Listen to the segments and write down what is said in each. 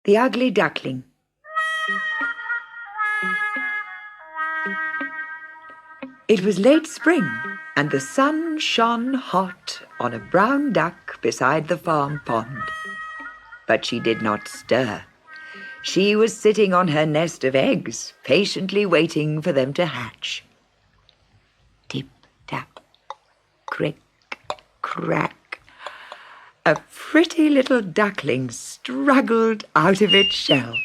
The Ugly Duckling. It was late spring, and the sun shone hot on a brown duck beside the farm pond. But she did not stir. She was sitting on her nest of eggs, patiently waiting for them to hatch. Tip-tap, crick, crack. A pretty little duckling struggled out of its shell,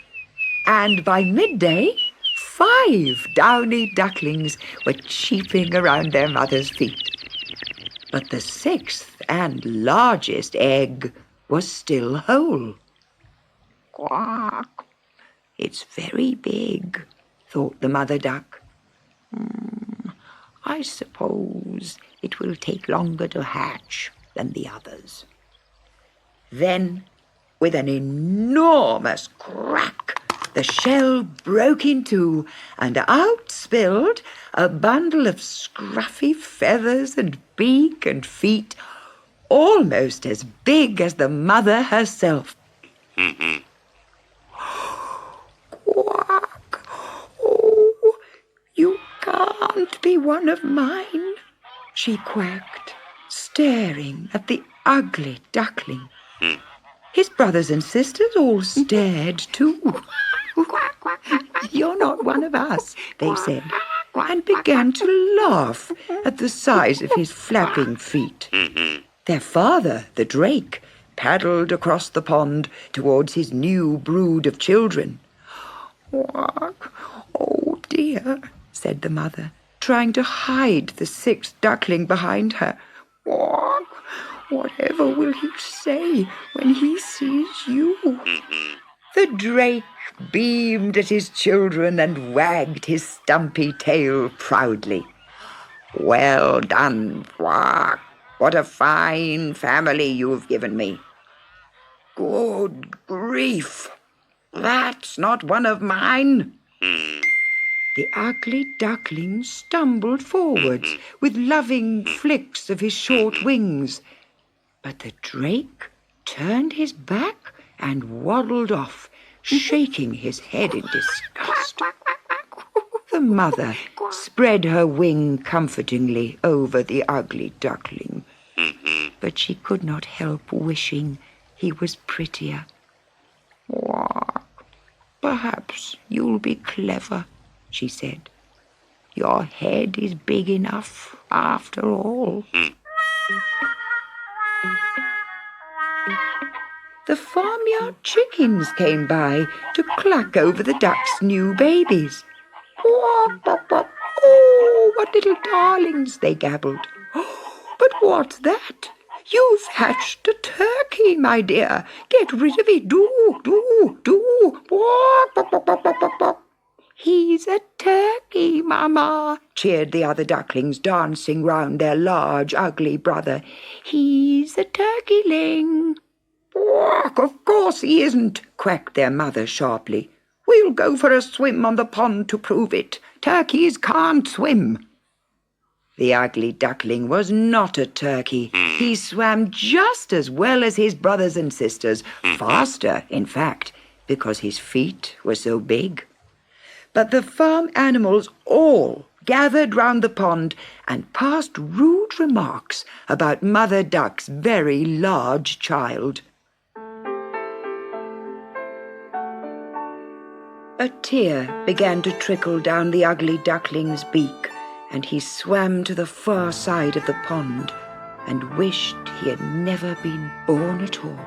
and by midday, 5 downy ducklings were cheeping around their mother's feet. But the 6th and largest egg was still whole. Quack! It's very big, thought the mother duck. I suppose it will take longer to hatch than the others. Then, with an enormous crack, the shell broke in two, and out spilled a bundle of scruffy feathers and beak and feet, almost as big as the mother herself. Quack! Oh, you can't be one of mine, she quacked, staring at the ugly duckling. His brothers and sisters all stared too. You're not one of us, they said, and began to laugh at the size of his flapping feet. Their father, the drake, paddled across the pond towards his new brood of children. Oh dear, said the mother, trying to hide the 6th duckling behind her. Whatever will he say when he sees you? The drake beamed at his children and wagged his stumpy tail proudly. Well done, Quack. What a fine family you've given me. Good grief, that's not one of mine. The ugly duckling stumbled forwards with loving flicks of his short wings. But the drake turned his back and waddled off, shaking his head in disgust. The mother spread her wing comfortingly over the ugly duckling, but she could not help wishing he was prettier. Perhaps you'll be clever, she said. Your head is big enough after all. The farmyard chickens came by to cluck over the ducks' new babies. Oh, what little darlings, they gabbled. But what's that? You've hatched a turkey, my dear. Get rid of it, do. He's a turkey, Mama, cheered the other ducklings, dancing round their large, ugly brother. He's a turkeyling. Of course he isn't, quacked their mother sharply. We'll go for a swim on the pond to prove it. Turkeys can't swim. The ugly duckling was not a turkey. He swam just as well as his brothers and sisters, faster, in fact, because his feet were so big. But the farm animals all gathered round the pond and passed rude remarks about Mother Duck's very large child. A tear began to trickle down the ugly duckling's beak, and he swam to the far side of the pond and wished he had never been born at all.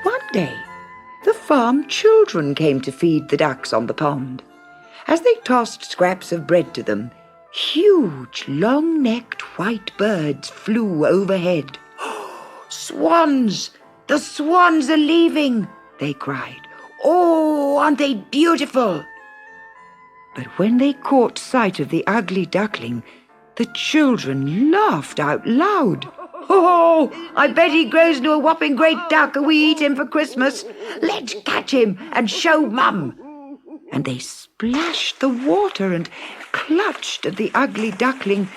One day, the farm children came to feed the ducks on the pond. As they tossed scraps of bread to them, huge, long-necked white birds flew overhead. Swans! The swans are leaving, they cried. Oh, aren't they beautiful? But when they caught sight of the ugly duckling, the children laughed out loud. Oh, I bet he grows into a whopping great duck and we eat him for Christmas. Let's catch him and show Mum. And they splashed the water and clutched at the ugly duckling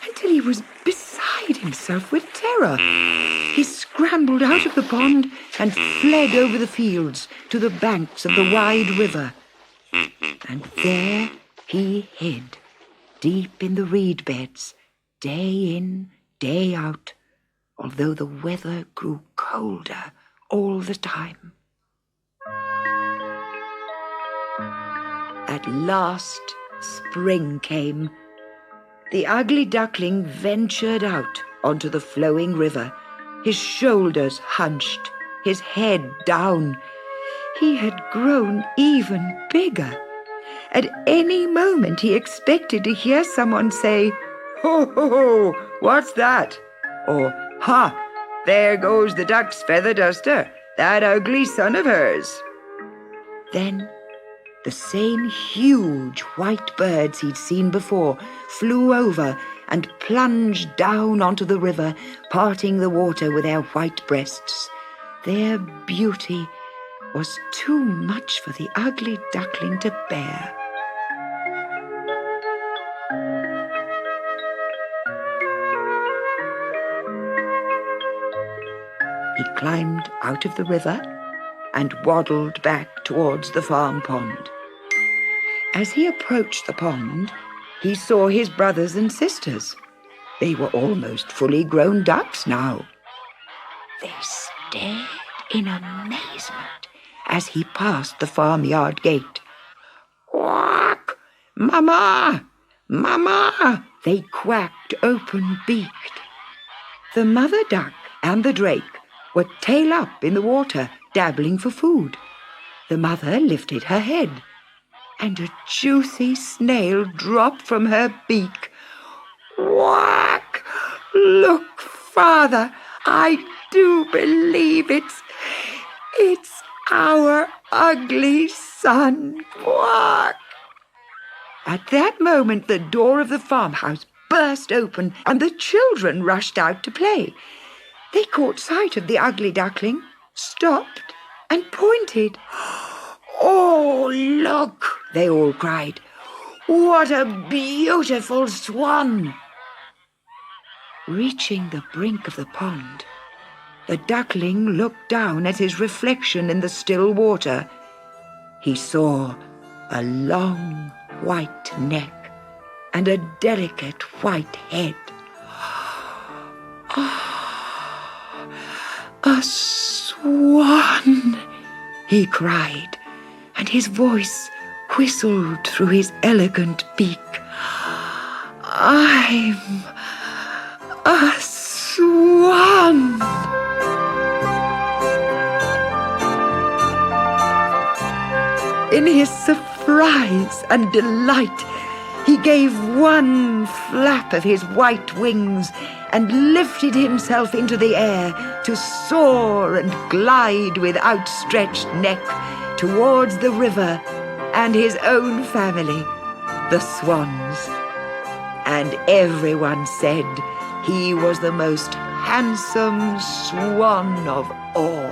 until he was beside himself with terror. He scrambled out of the pond and fled over the fields to the banks of the wide river. And there he hid, deep in the reed beds, day in, day out, although the weather grew colder all the time. At last, spring came. The ugly duckling ventured out onto the flowing river, his shoulders hunched, his head down. He had grown even bigger. At any moment he expected to hear someone say, "Ho, ho, ho, what's that?" Or, "Ha, there goes the duck's feather duster, that ugly son of hers." Then the same huge white birds he'd seen before flew over and plunged down onto the river, parting the water with their white breasts. Their beauty was too much for the ugly duckling to bear. He climbed out of the river and waddled back towards the farm pond. As he approached the pond, he saw his brothers and sisters. They were almost fully grown ducks now. They stared in amazement as he passed the farmyard gate. "Quack! Mama! Mama!" they quacked open-beaked. The mother duck and the drake were tail up in the water, dabbling for food. The mother lifted her head, and a juicy snail dropped from her beak. "Quack! Look, Father, I do believe it's our ugly son. Quack!" At that moment, the door of the farmhouse burst open, and the children rushed out to play. They caught sight of the ugly duckling, stopped, and pointed. "Oh, look!" they all cried. "What a beautiful swan!" Reaching the brink of the pond, the duckling looked down at his reflection in the still water. He saw a long white neck and a delicate white head. "A swan!" he cried, and his voice whistled through his elegant beak. "I'm a swan!" In his surprise and delight, he gave one flap of his white wings and lifted himself into the air to soar and glide with outstretched neck towards the river and his own family, the swans. And everyone said he was the most handsome swan of all.